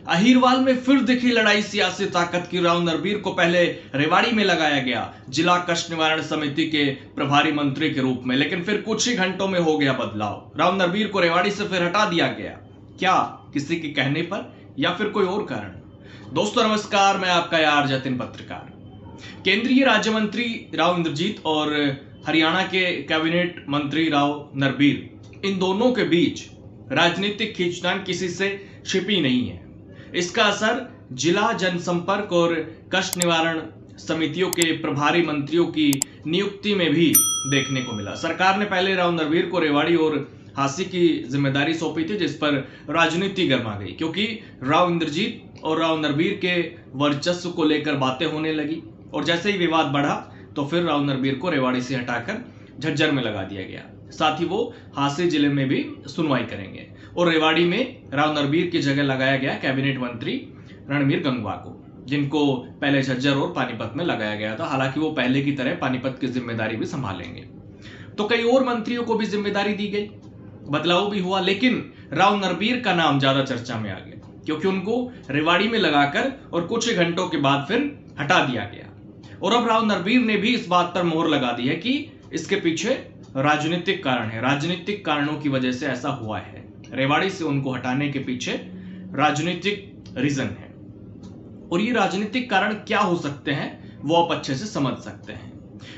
अहिरवाल में फिर दिखी लड़ाई सियासी ताकत की। राव नरबीर को पहले रेवाड़ी में लगाया गया जिला कष्ट निवारण समिति के प्रभारी मंत्री के रूप में, लेकिन फिर कुछ ही घंटों में हो गया बदलाव। राव नरबीर को रेवाड़ी से फिर हटा दिया गया, क्या किसी के कहने पर या फिर कोई और कारण? दोस्तों नमस्कार, मैं आपका यार जतिन पत्रकार। केंद्रीय राज्य मंत्री राव इंद्रजीत और हरियाणा के कैबिनेट मंत्री राव नरबीर, इन दोनों के बीच राजनीतिक खींचतान किसी से छिपी नहीं है। इसका असर जिला जनसंपर्क और कष्ट निवारण समितियों के प्रभारी मंत्रियों की नियुक्ति में भी देखने को मिला। सरकार ने पहले राव नरबीर को रेवाड़ी और हांसी की जिम्मेदारी सौंपी थी, जिस पर राजनीति गर्मा गई, क्योंकि राव इंद्रजीत और राव नरबीर के वर्चस्व को लेकर बातें होने लगी। और जैसे ही विवाद बढ़ा तो फिर राव नरबीर को रेवाड़ी से हटाकर झज्जर में लगा दिया गया। साथ ही वो हांसी जिले में भी सुनवाई करेंगे और रेवाड़ी में राव नरबीर की जगह लगाया गया कैबिनेट मंत्री रणवीर गंगवा को, जिनको पहले झज्जर और पानीपत में लगाया गया था। हालांकि वो पहले की तरह पानीपत की जिम्मेदारी भी संभालेंगे। तो कई और मंत्रियों को भी जिम्मेदारी दी गई, बदलाव भी हुआ, लेकिन राव नरबीर का नाम ज्यादा चर्चा में आ गया, क्योंकि उनको रेवाड़ी में लगाकर और कुछ ही घंटों के बाद फिर हटा दिया गया। और अब राव नरबीर ने भी इस बात पर मोहर लगा दी है कि इसके पीछे राजनीतिक कारण है, राजनीतिक कारणों की वजह से ऐसा हुआ है। रेवाड़ी से उनको हटाने के पीछे राजनीतिक रीजन है, और ये राजनीतिक कारण क्या हो सकते हैं वो आप अच्छे से समझ सकते हैं।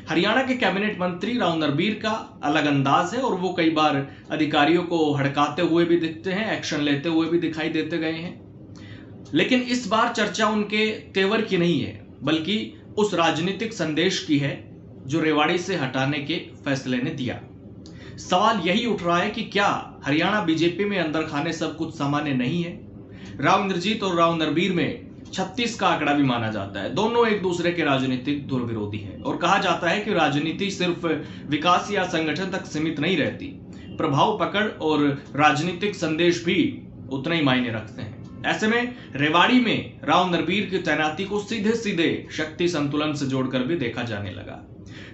हरियाणा के कैबिनेट मंत्री राव नरबीर का अलग अंदाज है, और वो कई बार अधिकारियों को हड़काते हुए भी दिखते हैं, एक्शन लेते हुए भी दिखाई देते गए हैं। लेकिन इस बार चर्चा उनके तेवर की नहीं है, बल्कि उस राजनीतिक संदेश की है जो रेवाड़ी से हटाने के फैसले ने दिया। सवाल यही उठ रहा है कि क्या हरियाणा बीजेपी में अंदर खाने सब कुछ सामान्य नहीं है? राव इंद्रजीत और राव नरबीर में 36 का आंकड़ा भी माना जाता है। दोनों एक दूसरे के राजनीतिक धुरविरोधी हैं, और कहा जाता है कि राजनीति सिर्फ विकास या संगठन तक सीमित नहीं रहती, प्रभाव पकड़ और राजनीतिक संदेश भी उतना ही मायने रखते हैं। ऐसे में रेवाड़ी में राव नरबीर की तैनाती को सीधे सीधे शक्ति संतुलन से जोड़कर भी देखा जाने लगा।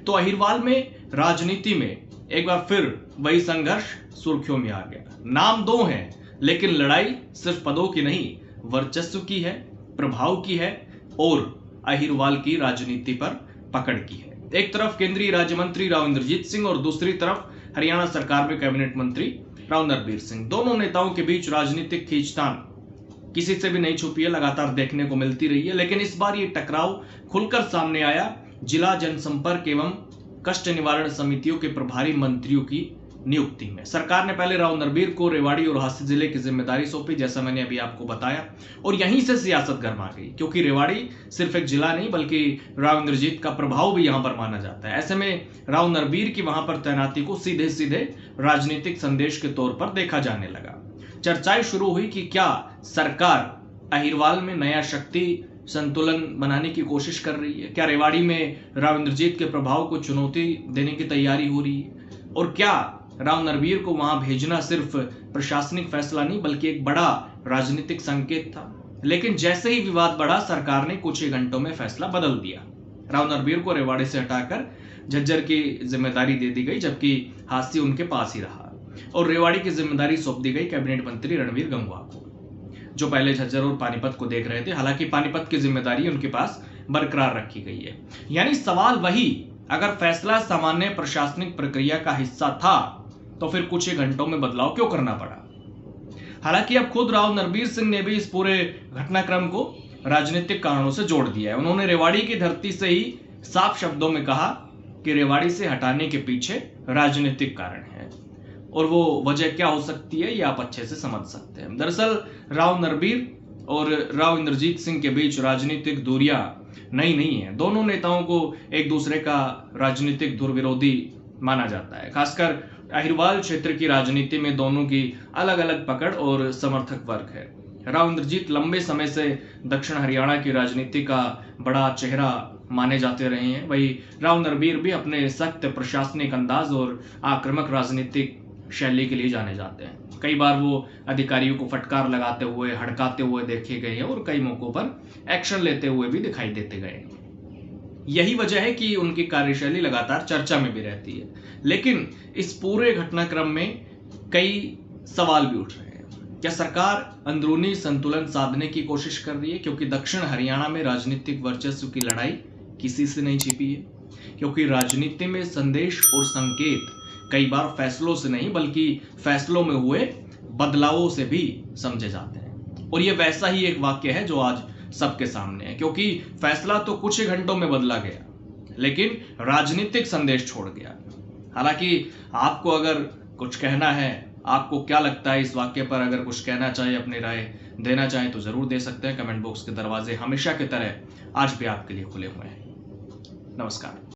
तो अहिरवाल में राजनीति में एक बार फिर वही संघर्ष सुर्खियों में आ गया। नाम दो हैं, लेकिन लड़ाई सिर्फ पदों की नहीं, वर्चस्व की है, प्रभाव की है और अहिरवाल की राजनीति पर पकड़ की है। एक तरफ केंद्रीय राज्य मंत्री राव इंद्रजीत सिंह और दूसरी तरफ हरियाणा सरकार में कैबिनेट मंत्री राव नरबीर सिंह। दोनों नेताओं के बीच राजनीतिक खींचतान किसी से भी नहीं छुपी है, लगातार देखने को मिलती रही है। लेकिन इस बार ये टकराव खुलकर सामने आया जिला जनसंपर्क एवं कष्ट निवारण समितियों के प्रभारी मंत्रियों की नियुक्ति में। सरकार ने पहले राव नरबीर को रेवाड़ी और हांसी जिले की जिम्मेदारी सौंपी, जैसा मैंने अभी आपको बताया, और यहीं से सियासत गर्मा गई, क्योंकि रेवाड़ी सिर्फ एक जिला नहीं बल्कि राव इंद्रजीत का प्रभाव भी यहां पर माना जाता है। ऐसे में राव नरबीर की वहां पर तैनाती को सीधे सीधे राजनीतिक संदेश के तौर पर देखा जाने लगा। चर्चाएं शुरू हुई कि क्या सरकार अहिरवाल में नया शक्ति संतुलन बनाने की कोशिश कर रही है, क्या रेवाड़ी में राव इंद्रजीत के प्रभाव को चुनौती देने की तैयारी हो रही है, और क्या राव नरबीर को वहां भेजना सिर्फ प्रशासनिक फैसला नहीं बल्कि एक बड़ा राजनीतिक संकेत था। लेकिन जैसे ही विवाद बढ़ा, सरकार ने कुछ ही घंटों में फैसला बदल दिया। राव नरबीर को रेवाड़ी से हटाकर झज्जर की जिम्मेदारी दे दी गई, जबकि हांसी उनके पास ही रहा, और रेवाड़ी की जिम्मेदारी सौंप दी गई कैबिनेट मंत्री रणवीर गंगवा को, जो पहले झज्जर और पानीपत को देख रहे थे। हालांकि पानीपत की जिम्मेदारी उनके पास बरकरार रखी गई है। यानी सवाल वही, अगर फैसला सामान्य प्रशासनिक प्रक्रिया का हिस्सा था तो फिर कुछ ही घंटों में बदलाव क्यों करना पड़ा? हालांकि अब खुद राव नरबीर सिंह ने भी इस पूरे घटनाक्रम को राजनीतिक कारणों से जोड़ दिया है। उन्होंने रेवाड़ी की धरती से ही साफ शब्दों में कहा कि रेवाड़ी से हटाने के पीछे राजनीतिक कारण है, और वो वजह क्या हो सकती है ये आप अच्छे से समझ सकते हैं। दरअसल राव नरबीर और राव इंद्रजीत सिंह के बीच राजनीतिक दूरियां नई नहीं है। दोनों नेताओं को एक दूसरे का राजनीतिक धुरविरोधी माना जाता है। खासकर अहिरवाल क्षेत्र की राजनीति में दोनों की अलग अलग पकड़ और समर्थक वर्ग है। राव इंद्रजीत लंबे समय से दक्षिण हरियाणा की राजनीति का बड़ा चेहरा माने जाते रहे हैं, वही राव नरबीर भी अपने सख्त प्रशासनिक अंदाज और आक्रामक राजनीतिक शैली के लिए जाने जाते हैं। कई बार वो अधिकारियों को फटकार लगाते हुए, हड़काते हुए देखे गए हैं, और कई मौकों पर एक्शन लेते हुए भी दिखाई देते गए। यही वजह है कि उनकी कार्यशैली लगातार चर्चा में भी रहती है। लेकिन इस पूरे घटनाक्रम में कई सवाल भी उठ रहे हैं। क्या सरकार अंदरूनी संतुलन साधने की कोशिश कर रही है? क्योंकि दक्षिण हरियाणा में राजनीतिक वर्चस्व की लड़ाई किसी से नहीं छिपी है, क्योंकि राजनीति में संदेश और संकेत कई बार फैसलों से नहीं बल्कि फैसलों में हुए बदलावों से भी समझे जाते हैं। और ये वैसा ही एक वाक्य है जो आज सबके सामने है, क्योंकि फैसला तो कुछ ही घंटों में बदला गया लेकिन राजनीतिक संदेश छोड़ गया। हालांकि आपको अगर कुछ कहना है, आपको क्या लगता है इस वाक्य पर, अगर कुछ कहना चाहे, अपनी राय देना चाहे तो जरूर दे सकते हैं। कमेंट बॉक्स के दरवाजे हमेशा की तरह आज भी आपके लिए खुले हुए हैं। नमस्कार।